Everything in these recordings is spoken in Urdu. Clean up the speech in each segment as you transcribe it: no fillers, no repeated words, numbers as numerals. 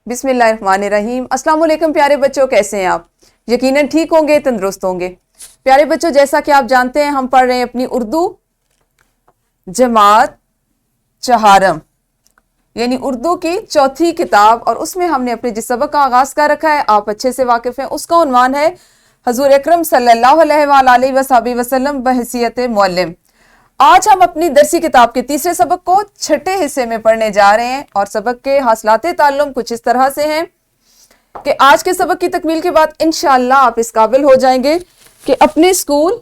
بسم اللہ الرحمن الرحیم۔ السلام علیکم پیارے بچوں، کیسے ہیں آپ؟ یقیناً ٹھیک ہوں گے، تندرست ہوں گے۔ پیارے بچوں، جیسا کہ آپ جانتے ہیں ہم پڑھ رہے ہیں اپنی اردو جماعت چہارم، یعنی اردو کی چوتھی کتاب، اور اس میں ہم نے اپنے جس سبق کا آغاز کر رکھا ہے آپ اچھے سے واقف ہیں۔ اس کا عنوان ہے حضور اکرم صلی اللہ علیہ وآلہ وصحبہ وسلم بحیثیت معلم۔ آج ہم اپنی درسی کتاب کے تیسرے سبق کو چھٹے حصے میں پڑھنے جا رہے ہیں، اور سبق کے حاصلات تعلم کچھ اس طرح سے ہیں کہ آج کے سبق کی تکمیل کے بعد انشاءاللہ آپ اس قابل ہو جائیں گے کہ اپنے اسکول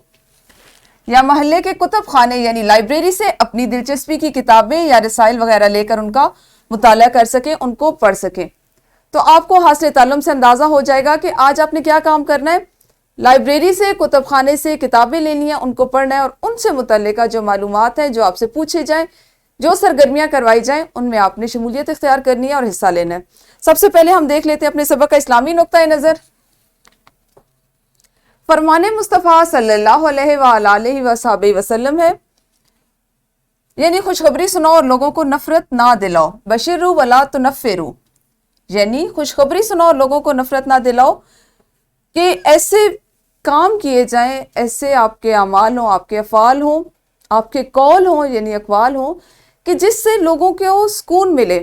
یا محلے کے کتب خانے یعنی لائبریری سے اپنی دلچسپی کی کتابیں یا رسائل وغیرہ لے کر ان کا مطالعہ کر سکیں، ان کو پڑھ سکیں۔ تو آپ کو حاصل تعلم سے اندازہ ہو جائے گا کہ آج آپ نے کیا کام کرنا ہے۔ لائبریری سے، کتب خانے سے کتابیں لینی ہیں، ان کو پڑھنا ہے، اور ان سے متعلقہ جو معلومات ہیں، جو آپ سے پوچھے جائیں، جو سرگرمیاں کروائی جائیں، ان میں آپ نے شمولیت اختیار کرنی ہے اور حصہ لینا ہے۔ سب سے پہلے ہم دیکھ لیتے ہیں اپنے سبق کا اسلامی نقطہ نظر۔ فرمان مصطفیٰ صلی اللہ علیہ وآلہ وصحبہ وسلم ہے، یعنی خوشخبری سناؤ اور لوگوں کو نفرت نہ دلاؤ۔ بشروا ولا تنفروا، یعنی خوشخبری سناؤ اور لوگوں کو نفرت نہ دلاؤ کہ ایسے کام کیے جائیں، ایسے آپ کے اعمال ہوں، آپ کے افعال ہوں، آپ کے قول ہوں یعنی اقوال ہوں کہ جس سے لوگوں کو سکون ملے،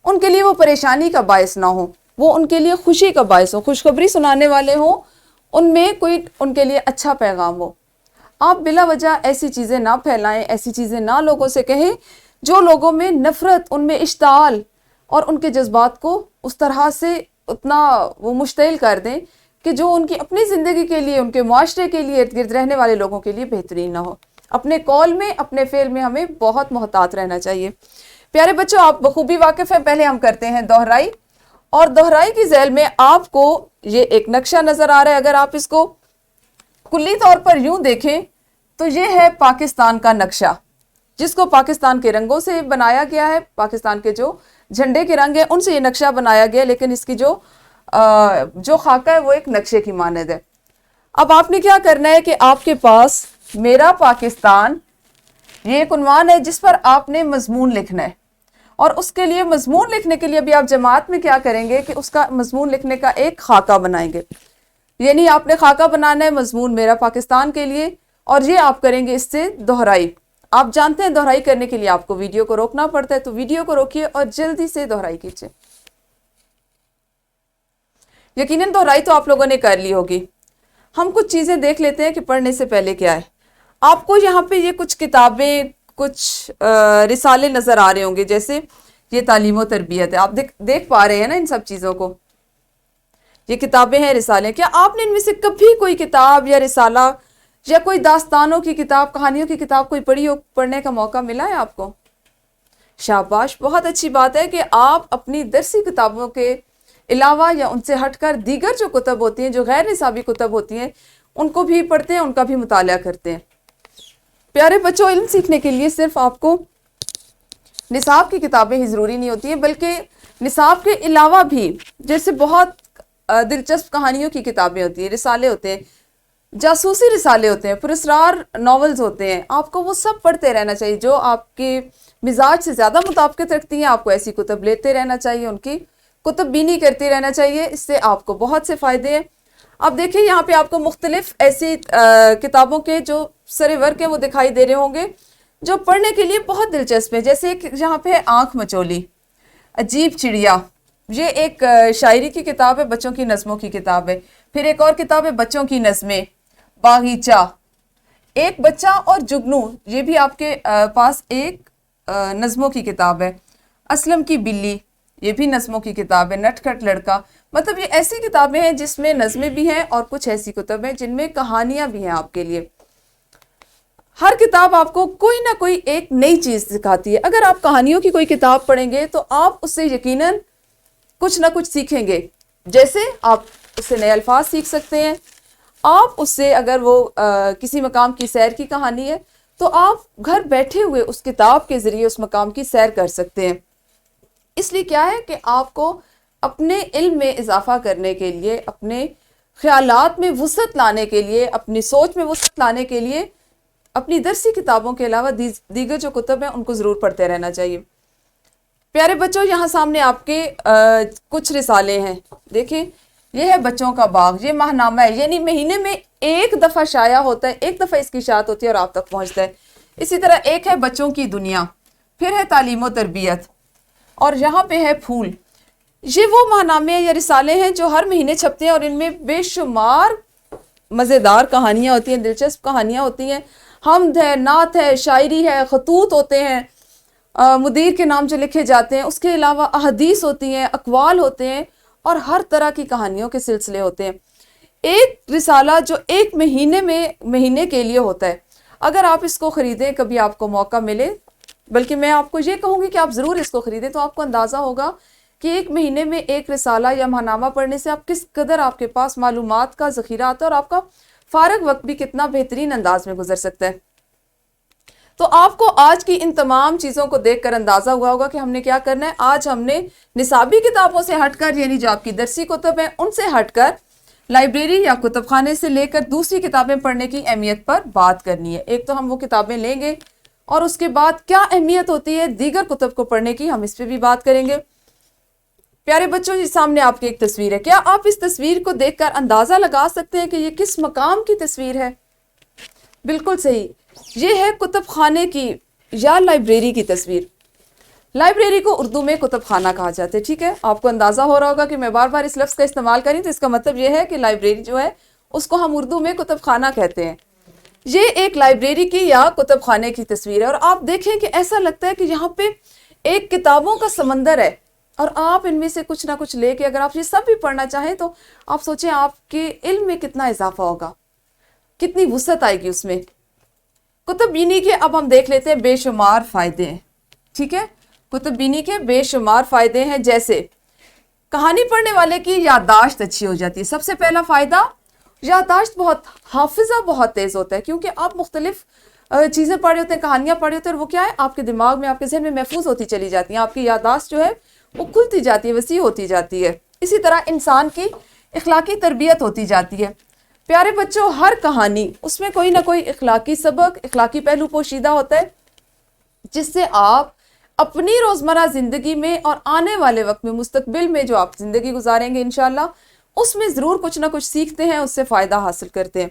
ان کے لیے وہ پریشانی کا باعث نہ ہو، وہ ان کے لیے خوشی کا باعث ہو۔ خوشخبری سنانے والے ہوں، ان میں کوئی ان کے لیے اچھا پیغام ہو۔ آپ بلا وجہ ایسی چیزیں نہ پھیلائیں، ایسی چیزیں نہ لوگوں سے کہیں جو لوگوں میں نفرت، ان میں اشتعال اور ان کے جذبات کو اس طرح سے اتنا وہ مشتعل کر دیں کہ جو ان کی اپنی زندگی کے لیے، ان کے معاشرے کے لیے، ارد گرد رہنے والے لوگوں کے لیے بہترین نہ ہو۔ اپنے قول میں، اپنے فعل میں ہمیں بہت محتاط رہنا چاہیے۔ پیارے بچوں، آپ بخوبی واقف ہیں، پہلے ہم کرتے ہیں دہرائی، اور دہرائی کی ذیل میں آپ کو یہ ایک نقشہ نظر آ رہا ہے۔ اگر آپ اس کو کلی طور پر یوں دیکھیں تو یہ ہے پاکستان کا نقشہ، جس کو پاکستان کے رنگوں سے بنایا گیا ہے، پاکستان کے جو جھنڈے کے رنگ ہیں ان سے یہ نقشہ بنایا گیا، لیکن اس کی جو خاکہ ہے وہ ایک نقشے کی مانند ہے۔ اب آپ نے کیا کرنا ہے کہ آپ کے پاس میرا پاکستان یہ ایک عنوان ہے جس پر آپ نے مضمون لکھنا ہے، اور اس کے لیے مضمون لکھنے کے لیے بھی آپ جماعت میں کیا کریں گے کہ اس کا مضمون لکھنے کا ایک خاکہ بنائیں گے، یعنی آپ نے خاکہ بنانا ہے مضمون میرا پاکستان کے لیے، اور یہ آپ کریں گے اس سے دہرائی۔ آپ جانتے ہیں دہرائی کرنے کے لیے آپ کو ویڈیو کو روکنا پڑتا ہے، تو ویڈیو کو روکیے اور جلدی سے دہرائی کیجیے۔ یقیناً دہرائی تو آپ لوگوں نے کر لی ہوگی۔ ہم کچھ چیزیں دیکھ لیتے ہیں کہ پڑھنے سے پہلے کیا ہے۔ آپ کو یہاں پہ یہ کچھ کتابیں، کچھ رسالے نظر آ رہے ہوں گے، جیسے یہ تعلیم و تربیت ہے، آپ دیکھ پا رہے ہیں نا ان سب چیزوں کو۔ یہ کتابیں ہیں، رسالے۔ کیا آپ نے ان میں سے کبھی کوئی کتاب یا رسالہ یا کوئی داستانوں کی کتاب، کہانیوں کی کتاب کوئی پڑھی ہو، پڑھنے کا موقع ملا ہے آپ کو؟ شاباش، بہت اچھی بات ہے کہ آپ اپنی درسی کتابوں کے علاوہ یا ان سے ہٹ کر دیگر جو کتب ہوتی ہیں، جو غیر نصابی کتب ہوتی ہیں، ان کو بھی پڑھتے ہیں، ان کا بھی مطالعہ کرتے ہیں۔ پیارے بچوں، علم سیکھنے کے لیے صرف آپ کو نصاب کی کتابیں ہی ضروری نہیں ہوتی ہیں، بلکہ نصاب کے علاوہ بھی جیسے بہت دلچسپ کہانیوں کی کتابیں ہوتی ہیں، رسالے ہوتے ہیں، جاسوسی رسالے ہوتے ہیں، پراسرار ناولز ہوتے ہیں، آپ کو وہ سب پڑھتے رہنا چاہیے۔ جو آپ کے مزاج سے زیادہ مطابقت رکھتی ہیں، آپ کو ایسی کتب لیتے رہنا چاہیے، ان کی کتب بینی کرتے رہنا چاہیے، اس سے آپ کو بہت سے فائدے ہیں۔ اب دیکھیں یہاں پہ آپ کو مختلف ایسی کتابوں کے جو سرے ورق ہیں وہ دکھائی دے رہے ہوں گے، جو پڑھنے کے لیے بہت دلچسپ ہے۔ جیسے ایک یہاں پہ ہے آنکھ مچولی، عجیب چڑیا، یہ ایک شاعری کی کتاب ہے، بچوں کی نظموں کی کتاب ہے۔ پھر ایک اور کتاب ہے بچوں کی نظمیں، باغیچہ، ایک بچہ اور جگنو، یہ بھی آپ کے پاس ایک نظموں کی کتاب ہے۔ اسلم کی بلی، یہ بھی نظموں کی کتاب ہے۔ نٹ کھٹ لڑکا، مطلب یہ ایسی کتابیں ہیں جس میں نظمیں بھی ہیں، اور کچھ ایسی کتب ہیں جن میں کہانیاں بھی ہیں آپ کے لیے۔ ہر کتاب آپ کو کوئی نہ کوئی ایک نئی چیز سکھاتی ہے۔ اگر آپ کہانیوں کی کوئی کتاب پڑھیں گے تو آپ اس سے یقیناً کچھ نہ کچھ سیکھیں گے، جیسے آپ اس سے نئے الفاظ سیکھ سکتے ہیں۔ آپ اس سے، اگر وہ کسی مقام کی سیر کی کہانی ہے تو آپ گھر بیٹھے ہوئے اس کتاب کے ذریعے اس مقام کی سیر کر سکتے ہیں۔ اس لیے کیا ہے کہ آپ کو اپنے علم میں اضافہ کرنے کے لیے، اپنے خیالات میں وسعت لانے کے لیے، اپنی سوچ میں وسعت لانے کے لیے اپنی درسی کتابوں کے علاوہ دیگر جو کتب ہیں ان کو ضرور پڑھتے رہنا چاہیے۔ پیارے بچوں یہاں سامنے آپ کے کچھ رسالے ہیں، دیکھیں یہ ہے بچوں کا باغ، یہ ماہنامہ ہے، یعنی مہینے میں ایک دفعہ شائع ہوتا ہے، ایک دفعہ اس کی اشاعت ہوتی ہے اور آپ تک پہنچتا ہے۔ اسی طرح ایک ہے بچوں کی دنیا، پھر ہے تعلیم و تربیت، اور یہاں پہ ہے پھول۔ یہ وہ ماہنامے یا رسالے ہیں جو ہر مہینے چھپتے ہیں اور ان میں بے شمار مزیدار کہانیاں ہوتی ہیں، دلچسپ کہانیاں ہوتی ہیں، حمد ہے، نعت ہے، شاعری ہے، خطوط ہوتے ہیں، مدیر کے نام جو لکھے جاتے ہیں، اس کے علاوہ احادیث ہوتی ہیں، اقوال ہوتے ہیں، اور ہر طرح کی کہانیوں کے سلسلے ہوتے ہیں۔ ایک رسالہ جو ایک مہینے کے لیے ہوتا ہے، اگر آپ اس کو خریدیں، کبھی آپ کو موقع ملے، بلکہ میں آپ کو یہ کہوں گی کہ آپ ضرور اس کو خریدیں، تو آپ کو اندازہ ہوگا کہ ایک مہینے میں ایک رسالہ یا ماہنامہ پڑھنے سے آپ کس قدر آپ کے پاس معلومات کا ذخیرہ آتا ہے اور آپ کا فارغ وقت بھی کتنا بہترین انداز میں گزر سکتا ہے۔ تو آپ کو آج کی ان تمام چیزوں کو دیکھ کر اندازہ ہوا ہوگا کہ ہم نے کیا کرنا ہے۔ آج ہم نے نصابی کتابوں سے ہٹ کر، یعنی جو آپ کی درسی کتب ہیں ان سے ہٹ کر، لائبریری یا کتب خانے سے لے کر دوسری کتابیں پڑھنے کی اہمیت پر بات کرنی ہے۔ ایک تو ہم وہ کتابیں لیں گے اور اس کے بعد کیا اہمیت ہوتی ہے دیگر کتب کو پڑھنے کی، ہم اس پہ بھی بات کریں گے۔ پیارے بچوں، یہ سامنے آپ کی ایک تصویر ہے، کیا آپ اس تصویر کو دیکھ کر اندازہ لگا سکتے ہیں کہ یہ کس مقام کی تصویر ہے؟ بالکل صحیح، یہ ہے کتب خانے کی یا لائبریری کی تصویر۔ لائبریری کو اردو میں کتب خانہ کہا جاتا ہے، ٹھیک ہے؟ آپ کو اندازہ ہو رہا ہوگا کہ میں بار بار اس لفظ کا استعمال کریں تو اس کا مطلب یہ ہے کہ لائبریری جو ہے اس کو ہم اردو میں کتب خانہ کہتے ہیں۔ یہ ایک لائبریری کی یا کتب خانے کی تصویر ہے، اور آپ دیکھیں کہ ایسا لگتا ہے کہ یہاں پہ ایک کتابوں کا سمندر ہے، اور آپ ان میں سے کچھ نہ کچھ لے کے اگر آپ یہ سب بھی پڑھنا چاہیں تو آپ سوچیں آپ کے علم میں کتنا اضافہ ہوگا، کتنی وسعت آئے گی اس میں۔ کتب بینی کے اب ہم دیکھ لیتے ہیں بے شمار فائدے ہیں، ٹھیک ہے؟ کتب بینی کے بے شمار فائدے ہیں، جیسے کہانی پڑھنے والے کی یادداشت اچھی ہو جاتی ہے۔ سب سے پہلا فائدہ، یادداشت حافظہ بہت تیز ہوتا ہے، کیونکہ آپ مختلف چیزیں پڑھ رہے ہوتے ہیں، کہانیاں پڑھ رہے ہوتے ہیں، اور وہ کیا ہے آپ کے دماغ میں، آپ کے ذہن میں محفوظ ہوتی چلی جاتی ہیں، آپ کی یادداشت جو ہے وہ کھلتی جاتی ہے، وسیع ہوتی جاتی ہے۔ اسی طرح انسان کی اخلاقی تربیت ہوتی جاتی ہے۔ پیارے بچوں، ہر کہانی اس میں کوئی نہ کوئی اخلاقی سبق، اخلاقی پہلو پوشیدہ ہوتا ہے، جس سے آپ اپنی روزمرہ زندگی میں اور آنے والے وقت میں، مستقبل میں جو آپ زندگی گزاریں گے انشاءاللہ، اس میں ضرور کچھ نہ کچھ سیکھتے ہیں، اس سے فائدہ حاصل کرتے ہیں۔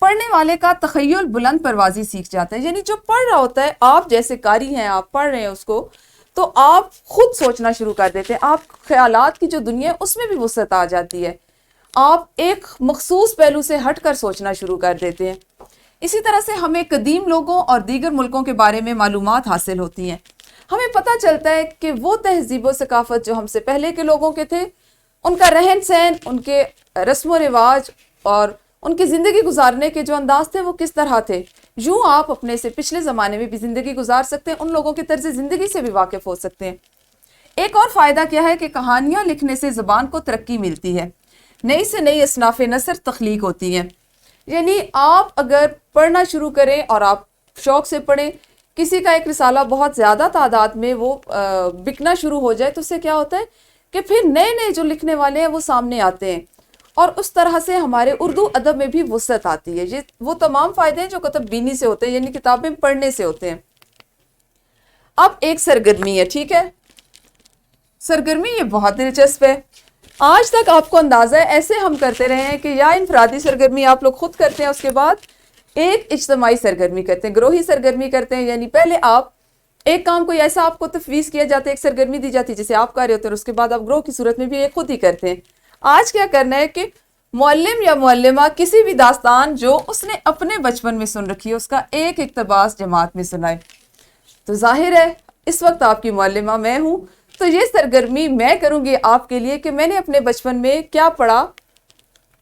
پڑھنے والے کا تخیل بلند پروازی سیکھ جاتا ہے، یعنی جو پڑھ رہا ہوتا ہے، آپ جیسے قاری ہیں، آپ پڑھ رہے ہیں اس کو، تو آپ خود سوچنا شروع کر دیتے ہیں، آپ خیالات کی جو دنیا ہے اس میں بھی وسعت آ جاتی ہے، آپ ایک مخصوص پہلو سے ہٹ کر سوچنا شروع کر دیتے ہیں۔ اسی طرح سے ہمیں قدیم لوگوں اور دیگر ملکوں کے بارے میں معلومات حاصل ہوتی ہیں، ہمیں پتہ چلتا ہے کہ وہ تہذیب و ثقافت جو ہم سے پہلے کے لوگوں کے تھے، ان کا رہن سہن، ان کے رسم و رواج اور ان کی زندگی گزارنے کے جو انداز تھے وہ کس طرح تھے۔ یوں آپ اپنے سے پچھلے زمانے میں بھی زندگی گزار سکتے ہیں، ان لوگوں کے طرز زندگی سے بھی واقف ہو سکتے ہیں۔ ایک اور فائدہ کیا ہے کہ کہانیاں لکھنے سے زبان کو ترقی ملتی ہے، نئی سے نئی اصناف نثر تخلیق ہوتی ہیں۔ یعنی آپ اگر پڑھنا شروع کریں اور آپ شوق سے پڑھیں، کسی کا ایک رسالہ بہت زیادہ تعداد میں وہ بکنا شروع ہو جائے، تو اس سے کیا ہوتا ہے کہ پھر نئے نئے جو لکھنے والے ہیں وہ سامنے آتے ہیں، اور اس طرح سے ہمارے اردو ادب میں بھی وسعت آتی ہے۔ یہ وہ تمام فائدے ہیں جو کتب بینی سے ہوتے ہیں، یعنی کتابیں پڑھنے سے ہوتے ہیں۔ اب ایک سرگرمی ہے، ٹھیک ہے؟ سرگرمی یہ بہت دلچسپ ہے۔ آج تک آپ کو اندازہ ہے ایسے ہم کرتے رہے ہیں کہ یا انفرادی سرگرمی آپ لوگ خود کرتے ہیں، اس کے بعد ایک اجتماعی سرگرمی کرتے ہیں، گروہی سرگرمی کرتے ہیں، یعنی پہلے آپ ایک کام کوئی ایسا آپ کو تفویض کیا جاتا ہے، ایک سرگرمی دی جاتی ہے جسے آپ کر رہے ہوتے ہیں، اور اس کے بعد آپ گروہ کی صورت میں بھی ایک خود ہی کرتے ہیں۔ آج کیا کرنا ہے کہ معلم یا معلمہ کسی بھی داستان جو اس نے اپنے بچپن میں سن رکھی ہے اس کا ایک اقتباس جماعت میں سنائے۔ تو ظاہر ہے اس وقت آپ کی معلمہ میں ہوں، تو یہ سرگرمی میں کروں گی آپ کے لیے کہ میں نے اپنے بچپن میں کیا پڑھا،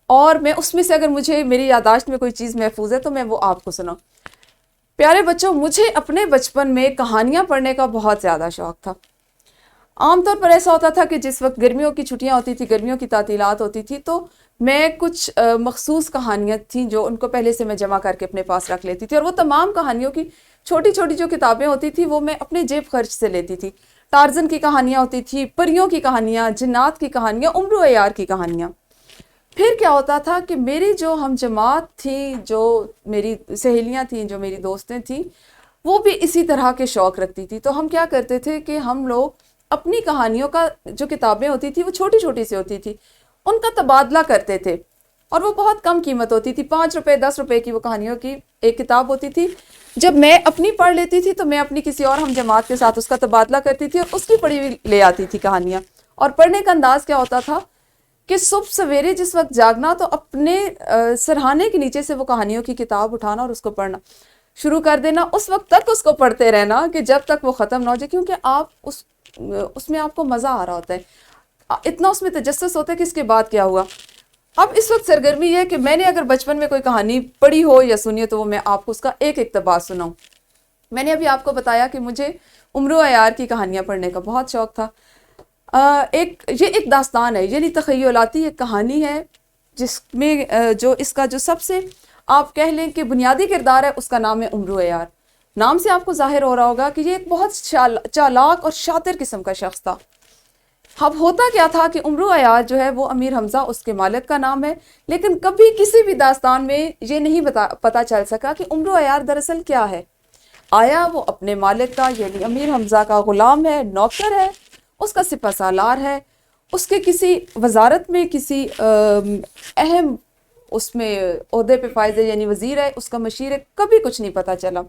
اور میں اس میں سے اگر مجھے میری یادداشت میں کوئی چیز محفوظ ہے تو میں وہ آپ کو سناؤں۔ پیارے بچوں، مجھے اپنے بچپن میں کہانیاں پڑھنے کا بہت زیادہ شوق تھا۔ عام طور پر ایسا ہوتا تھا کہ جس وقت گرمیوں کی چھٹیاں ہوتی تھی، گرمیوں کی تعطیلات ہوتی تھی، تو میں کچھ مخصوص کہانیاں تھیں جو ان کو پہلے سے میں جمع کر کے اپنے پاس رکھ لیتی تھی، اور وہ تمام کہانیوں کی چھوٹی چھوٹی جو کتابیں ہوتی تھی وہ میں اپنے جیب خرچ سے لیتی تھی۔ ٹارزن کی کہانیاں ہوتی تھی، پریوں کی کہانیاں، جنات کی کہانیاں، عمر و عیار کی کہانیاں۔ پھر کیا ہوتا تھا کہ میری جو ہم جماعت تھی، جو میری سہیلیاں تھیں، جو میری دوستیں تھیں، وہ بھی اسی طرح کے شوق رکھتی تھی، تو ہم کیا کرتے تھے کہ ہم لوگ اپنی کہانیوں کا جو کتابیں ہوتی تھی وہ چھوٹی چھوٹی سی ہوتی تھی، ان کا تبادلہ کرتے تھے، اور وہ بہت کم قیمت ہوتی تھی، 5 روپے 10 روپے کی وہ کہانیوں کی ایک کتاب ہوتی تھی۔ جب میں اپنی پڑھ لیتی تھی تو میں اپنی کسی اور ہم جماعت کے ساتھ اس کا تبادلہ کرتی تھی اور اس کی پڑھی ہوئی لے آتی تھی کہانیاں۔ اور پڑھنے کا انداز کیا ہوتا تھا کہ صبح سویرے جس وقت جاگنا تو اپنے سرہانے کے نیچے سے وہ کہانیوں کی کتاب اٹھانا اور اس کو پڑھنا شروع کر دینا، اس وقت تک اس کو پڑھتے رہنا کہ جب تک وہ ختم نہ ہو جائے، کیونکہ آپ اس میں آپ کو مزہ آ رہا ہوتا ہے، اتنا اس میں تجسس ہوتا ہے کہ اس کے بعد کیا ہوا۔ اب اس وقت سرگرمی یہ ہے کہ میں نے اگر بچپن میں کوئی کہانی پڑھی ہو یا سنی ہو تو وہ میں آپ کو اس کا ایک اقتباس سناؤں۔ میں نے ابھی آپ کو بتایا کہ مجھے عمرو عیار کی کہانیاں پڑھنے کا بہت شوق تھا۔ یہ ایک داستان ہے، یعنی تخیلاتی ایک کہانی ہے، جس میں جو اس کا جو سب سے آپ کہہ لیں کہ بنیادی کردار ہے اس کا نام ہے عمرو عیار۔ نام سے آپ کو ظاہر ہو رہا ہوگا کہ یہ ایک بہت چالاک اور شاطر قسم کا شخص تھا۔ اب ہوتا کیا تھا کہ عمرو عیار جو ہے وہ امیر حمزہ اس کے مالک کا نام ہے، لیکن کبھی کسی بھی داستان میں یہ نہیں پتا چل سکا کہ عمرو عیار دراصل کیا ہے۔ آیا وہ اپنے مالک کا یعنی امیر حمزہ کا غلام ہے، نوکر ہے، اس کا سپہ سالار ہے، اس کے کسی وزارت میں کسی اہم اس میں عہدے پہ فائز ہے یعنی وزیر ہے، اس کا مشیر ہے، کبھی کچھ نہیں پتا چلا۔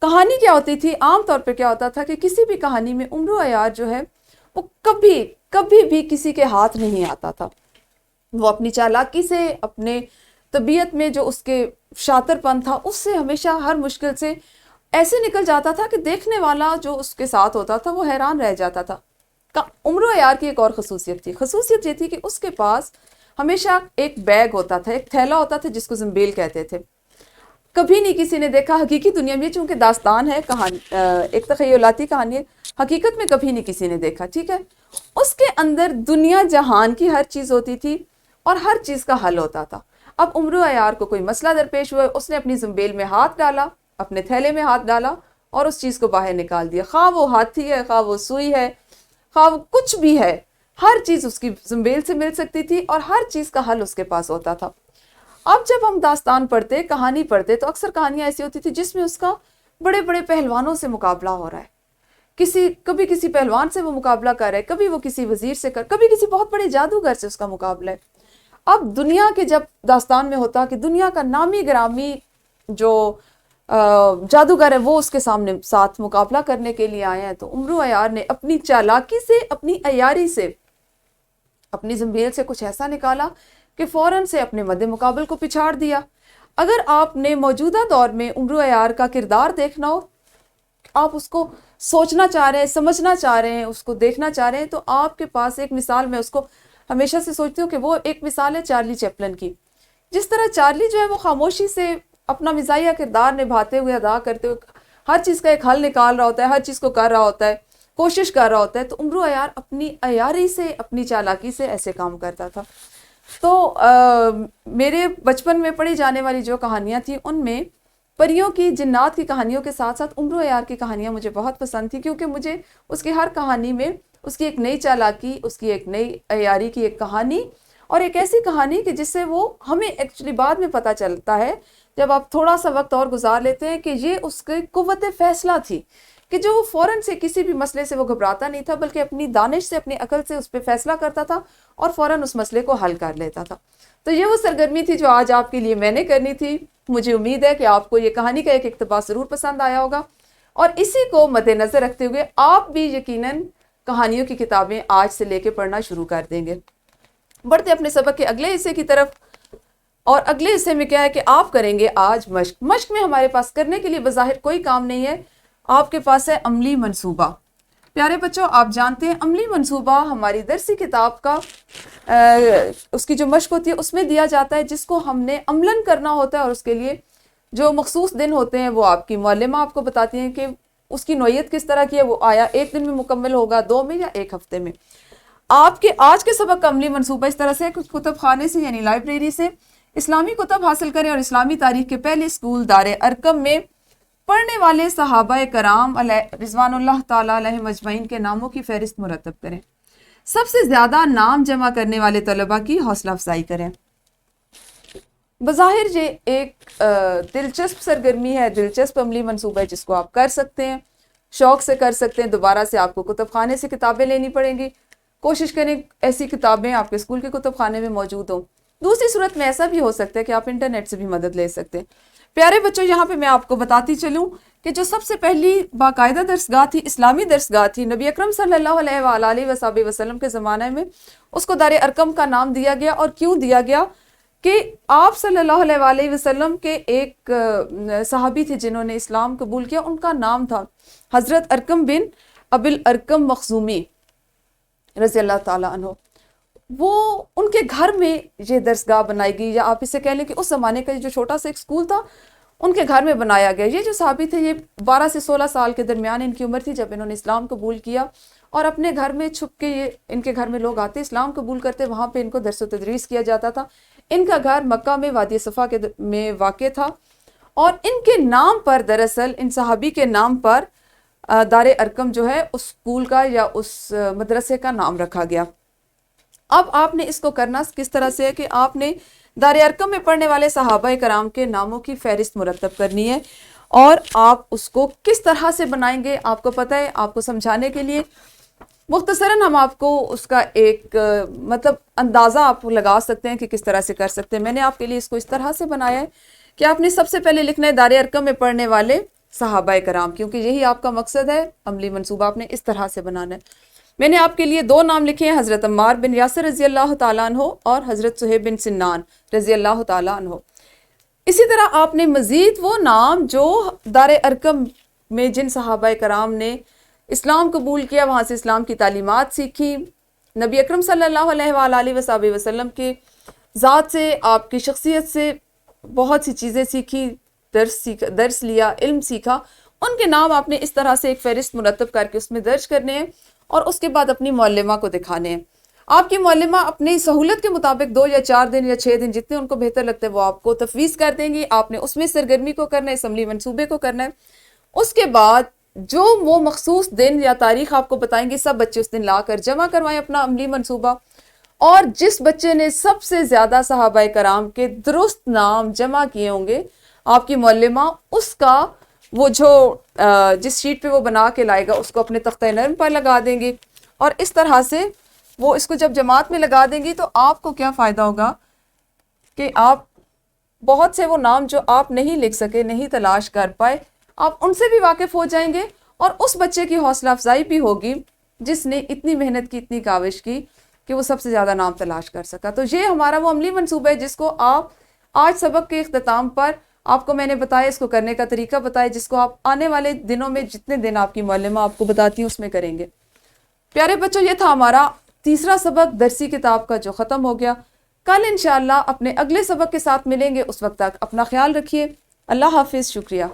کہانی کیا ہوتی تھی، عام طور پہ کیا ہوتا تھا کہ کسی بھی کہانی میں عمرو عیار جو ہے وہ کبھی بھی کسی کے ہاتھ نہیں آتا تھا۔ وہ اپنی چالاکی سے، اپنے طبیعت میں جو اس کے شاطر پن تھا، اس سے ہمیشہ ہر مشکل سے ایسے نکل جاتا تھا کہ دیکھنے والا جو اس کے ساتھ ہوتا تھا وہ حیران رہ جاتا تھا۔ عمرو عیار کی ایک اور خصوصیت تھی، خصوصیت یہ تھی کہ اس کے پاس ہمیشہ ایک بیگ ہوتا تھا، ایک تھیلا ہوتا تھا جس کو زنبیل کہتے تھے۔ کبھی نہیں کسی نے دیکھا حقیقی دنیا میں، چونکہ داستان ہے، کہانی ایک تخیلاتی کہانی ہے، حقیقت میں کبھی نہیں کسی نے دیکھا، ٹھیک ہے۔ اس کے اندر دنیا جہان کی ہر چیز ہوتی تھی اور ہر چیز کا حل ہوتا تھا۔ اب عمرو عیار کو کوئی مسئلہ درپیش ہوا، اس نے اپنی زنبیل میں ہاتھ ڈالا، اپنے تھیلے میں ہاتھ ڈالا اور اس چیز کو باہر نکال دیا، خواہ وہ ہاتھی ہے، خواہ وہ سوئی ہے، خواہ وہ کچھ بھی ہے، ہر چیز اس کی زنبیل سے مل سکتی تھی اور ہر چیز کا حل اس کے پاس ہوتا تھا۔ اب جب ہم داستان پڑھتے، کہانی پڑھتے، تو اکثر کہانیاں ایسی ہوتی تھی جس میں اس کا بڑے بڑے پہلوانوں سے مقابلہ ہو رہا ہے، کبھی کسی پہلوان سے وہ مقابلہ کر رہا ہے، کبھی وہ کسی وزیر سے کبھی کسی بہت بڑے جادوگر سے اس کا مقابلہ ہے۔ اب دنیا کے جب داستان میں ہوتا کہ دنیا کا نامی گرامی جو جادوگر ہے وہ اس کے سامنے ساتھ مقابلہ کرنے کے لیے آئے ہیں، تو عمرو عیار نے اپنی چالاکی سے، اپنی عیاری سے، اپنی زنبیل سے کچھ ایسا نکالا کہ فوراً سے اپنے مد مقابل کو پچھاڑ دیا۔ اگر آپ نے موجودہ دور میں عمرو عیار کا کردار دیکھنا ہو، آپ اس کو سوچنا چاہ رہے ہیں، سمجھنا چاہ رہے ہیں، اس کو دیکھنا چاہ رہے ہیں، تو آپ کے پاس ایک مثال، میں اس کو ہمیشہ سے سوچتی ہوں کہ وہ ایک مثال ہے چارلی چیپلن کی۔ جس طرح چارلی جو ہے وہ خاموشی سے اپنا مزاحیہ کردار نبھاتے ہوئے، ادا کرتے ہوئے ہر چیز کا ایک حل نکال رہا ہوتا ہے، ہر چیز کو کر رہا ہوتا ہے، کوشش کر رہا ہوتا ہے، تو عمرو عیار اپنی عیاری سے، اپنی چالاکی سے ایسے کام کرتا تھا۔ تو میرے بچپن میں پڑھی جانے والی جو کہانیاں تھیں ان میں پریوں کی، جنات کی کہانیوں کے ساتھ ساتھ عمرو عیار کی کہانیاں مجھے بہت پسند تھی، کیونکہ مجھے اس کی ہر کہانی میں اس کی ایک نئی چالاکی، اس کی ایک نئی عیاری کی ایک کہانی، اور ایک ایسی کہانی کہ جس سے وہ ہمیں ایکچولی بعد میں پتہ چلتا ہے جب آپ تھوڑا سا وقت اور گزار لیتے ہیں کہ یہ اس کی قوت فیصلہ تھی، کہ جو وہ فوراً سے کسی بھی مسئلے سے وہ گھبراتا نہیں تھا، بلکہ اپنی دانش سے، اپنی عقل سے اس پہ فیصلہ کرتا تھا اور فوراً اس مسئلے کو حل کر لیتا تھا۔ تو یہ وہ سرگرمی تھی جو آج آپ کے لیے میں نے کرنی تھی۔ مجھے امید ہے کہ آپ کو یہ کہانی کا ایک اقتباس ضرور پسند آیا ہوگا، اور اسی کو مد نظر رکھتے ہوئے آپ بھی یقیناً کہانیوں کی کتابیں آج سے لے کے پڑھنا شروع کر دیں گے۔ بڑھتے اپنے سبق کے اگلے حصے کی طرف، اور اگلے حصے میں کیا ہے کہ آپ کریں گے آج مشق میں ہمارے پاس کرنے کے لیے بظاہر کوئی کام نہیں ہے، آپ کے پاس ہے عملی منصوبہ۔ پیارے بچوں، آپ جانتے ہیں عملی منصوبہ ہماری درسی کتاب کا اس کی جو مشق ہوتی ہے اس میں دیا جاتا ہے، جس کو ہم نے عملاً کرنا ہوتا ہے، اور اس کے لیے جو مخصوص دن ہوتے ہیں وہ آپ کی معلمہ آپ کو بتاتی ہیں کہ اس کی نوعیت کس طرح کی ہے، وہ آیا ایک دن میں مکمل ہوگا، 2 میں یا 1 ہفتے میں۔ آپ کے آج کے سبق کا عملی منصوبہ اس طرح سے کہ کتب خانے سے یعنی لائبریری سے اسلامی کتب حاصل کریں، اور اسلامی تاریخ کے پہلے اسکول دار ارقم میں پڑھنے والے صحابہ کرام رضوان اللہ تعالیٰ علیہم اجمعین کے ناموں کی فہرست مرتب کریں۔ سب سے زیادہ نام جمع کرنے والے طلبہ کی حوصلہ افزائی کریں۔ بظاہر یہ ایک دلچسپ سرگرمی ہے، دلچسپ عملی منصوبہ ہے جس کو آپ کر سکتے ہیں۔ شوق سے کر سکتے ہیں. دوبارہ سے آپ کو کتب خانے سے کتابیں لینی پڑیں گی. کوشش کریں ایسی کتابیں آپ کے اسکول کے کتب خانے میں موجود ہوں. دوسری صورت میں ایسا بھی ہو سکتا ہے کہ آپ انٹرنیٹ سے بھی مدد لے سکتے ہیں. پیارے بچوں، یہاں پہ میں آپ کو بتاتی چلوں کہ جو سب سے پہلی باقاعدہ درسگاہ تھی، اسلامی درسگاہ تھی، نبی اکرم صلی اللہ علیہ وآلہ وصحبہ وسلم کے زمانے میں اس کو دار ارقم کا نام دیا گیا. اور کیوں دیا گیا کہ آپ صلی اللہ علیہ وآلہ وسلم کے ایک صحابی تھے جنہوں نے اسلام قبول کیا، ان کا نام تھا حضرت ارقم بن ابی الارقم مخزومی رضی اللہ تعالیٰ عنہ. وہ ان کے گھر میں یہ درسگاہ بنائی گئی، یا آپ اسے کہہ لیں کہ اس زمانے کا جو چھوٹا سا ایک اسکول تھا ان کے گھر میں بنایا گیا. یہ جو صحابی تھے یہ 12 سے 16 سال کے درمیان ان کی عمر تھی جب انہوں نے اسلام قبول کیا، اور اپنے گھر میں چھپ کے یہ ان کے گھر میں لوگ آتے اسلام قبول کرتے، وہاں پہ ان کو درس و تدریس کیا جاتا تھا. ان کا گھر مکہ میں وادی صفا کے میں واقع تھا، اور ان کے نام پر دراصل ان صحابی کے نام پر دار ارقم جو ہے اس اسکول کا یا اس مدرسے کا نام رکھا گیا. اب آپ نے اس کو کرنا کس طرح سے ہے کہ آپ نے دار ارقم میں پڑھنے والے صحابہ کرام کے ناموں کی فہرست مرتب کرنی ہے. اور آپ اس کو کس طرح سے بنائیں گے آپ کو پتہ ہے. آپ کو سمجھانے کے لیے مختصراً ہم آپ کو اس کا ایک مطلب اندازہ آپ لگا سکتے ہیں کہ کس طرح سے کر سکتے ہیں. میں نے آپ کے لیے اس کو اس طرح سے بنایا ہے کہ آپ نے سب سے پہلے لکھنا ہے دار ارقم میں پڑھنے والے صحابہ کرام، کیونکہ یہی آپ کا مقصد ہے. عملی منصوبہ آپ نے اس طرح سے بنانا ہے. میں نے آپ کے لیے 2 نام لکھے ہیں، حضرت عمار بن یاسر رضی اللہ تعالیٰ عنہ اور حضرت صہیب بن سنان رضی اللہ تعالیٰ عنہ. اسی طرح آپ نے مزید وہ نام جو دار ارقم میں جن صحابہ کرام نے اسلام قبول کیا، وہاں سے اسلام کی تعلیمات سیکھی، نبی اکرم صلی اللہ علیہ وآلہ وصحبہ وسلم کے ذات سے، آپ کی شخصیت سے بہت سی چیزیں سیکھی، درس لیا، علم سیکھا، ان کے نام آپ نے اس طرح سے ایک فہرست مرتب کر کے اس میں درج کرنے ہیں، اور اس کے بعد اپنی معلمہ کو دکھانے ہیں. آپ کی معلمہ اپنی سہولت کے مطابق 2 یا 4 دن یا 6 دن جتنے ان کو بہتر لگتے ہیں وہ آپ کو تفویض کر دیں گی. آپ نے اس میں سرگرمی کو کرنا ہے، اسمبلی منصوبے کو کرنا ہے. اس کے بعد جو وہ مخصوص دن یا تاریخ آپ کو بتائیں گے، سب بچے اس دن لا کر جمع کروائیں اپنا عملی منصوبہ. اور جس بچے نے سب سے زیادہ صحابہ کرام کے درست نام جمع کیے ہوں گے، آپ کی معلمہ اس کا وہ جو جس شیٹ پہ وہ بنا کے لائے گا اس کو اپنے تختہ نرم پر لگا دیں گے. اور اس طرح سے وہ اس کو جب جماعت میں لگا دیں گی تو آپ کو کیا فائدہ ہوگا کہ آپ بہت سے وہ نام جو آپ نہیں لکھ سکے، نہیں تلاش کر پائے، آپ ان سے بھی واقف ہو جائیں گے. اور اس بچے کی حوصلہ افزائی بھی ہوگی جس نے اتنی محنت کی، اتنی کاوش کی کہ وہ سب سے زیادہ نام تلاش کر سکا. تو یہ ہمارا وہ عملی منصوبہ ہے جس کو آپ آج سبق کے اختتام پر آپ کو میں نے بتایا، اس کو کرنے کا طریقہ بتایا، جس کو آپ آنے والے دنوں میں جتنے دن آپ کی معلمہ آپ کو بتاتی ہیں اس میں کریں گے. پیارے بچوں، یہ تھا ہمارا تیسرا سبق درسی کتاب کا جو ختم ہو گیا. کل انشاءاللہ اپنے اگلے سبق کے ساتھ ملیں گے. اس وقت تک اپنا خیال رکھیے. اللہ حافظ. شکریہ.